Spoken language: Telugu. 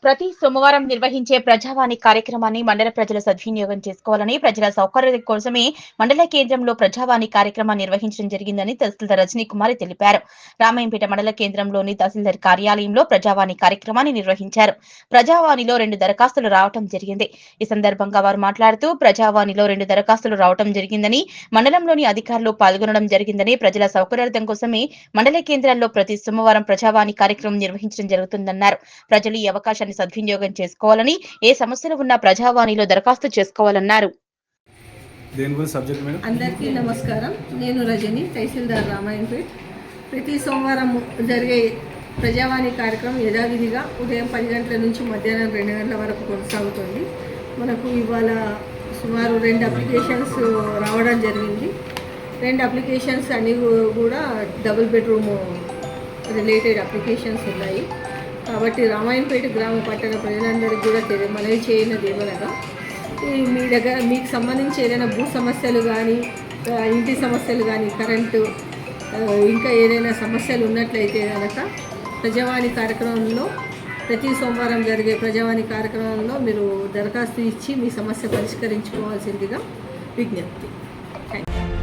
ప్రతి సోమవారం నిర్వహించే ప్రజావాణి కార్యక్రమాన్ని మండల ప్రజలు సద్వినియోగం చేసుకోవాలని, ప్రజల సౌకర్యం కోసమే మండల కేంద్రంలో ప్రజావాణి కార్యక్రమాన్ని నిర్వహించడం జరిగిందని తహసీల్దార్ రజనీ కుమారి తెలిపారు. రామాయంపేట మండల కేంద్రంలోని తహసీల్దార్ కార్యాలయంలో ప్రజావాణి కార్యక్రమాన్ని నిర్వహించారు. ప్రజావాణిలో 2 దరఖాస్తులు రావడం జరిగింది. ఈ సందర్భంగా వారు మాట్లాడుతూ ప్రజావాణిలో 2 దరఖాస్తులు రావడం జరిగిందని, మండలంలోని అధికారులు పాల్గొనడం జరిగిందని, ప్రజల సౌకర్యార్థం కోసమే మండల కేంద్రాల్లో ప్రతి సోమవారం ప్రజావాణి కార్యక్రమం నిర్వహించడం జరుగుతుందన్నారు. ప్రజలు ఈ అవకాశాన్ని సద్వినియోగం చేసుకోవాలని, ఏ సమస్యలు ఉన్నా ప్రజావాణిలో దరఖాస్తు చేసుకోవాలన్నారు. అందరికీ నమస్కారం. నేను రజని, తహసీల్దార్ రామాయంపేట్. ప్రతి సోమవారం జరిగే ప్రజావాణి కార్యక్రమం యథావిధిగా ఉదయం 10 గంటల నుంచి మధ్యాహ్నం 2 గంటల వరకు కొనసాగుతుంది. మనకు ఇవాళ సుమారు 2 అప్లికేషన్స్ రావడం జరిగింది. 2 అప్లికేషన్స్ అన్నీ కూడా డబుల్ బెడ్రూమ్ రిలేటెడ్ అప్లికేషన్స్ ఉన్నాయి. కాబట్టి రామాయంపేట గ్రామ పట్టణ ప్రజలందరికీ కూడా మనవి చేయనది ఏమనగా, మీ దగ్గర మీకు సంబంధించి ఏదైనా భూ సమస్యలు కానీ, ఇంటి సమస్యలు కానీ, కరెంటు ఇంకా ఏదైనా సమస్యలు ఉన్నట్లయితే కనుక ప్రజావాణి కార్యక్రమంలో ప్రతి సోమవారం జరిగే ప్రజావాణి కార్యక్రమంలో మీరు దరఖాస్తు ఇచ్చి మీ సమస్య పరిష్కరించుకోవాల్సిందిగా విజ్ఞప్తి. Thank you.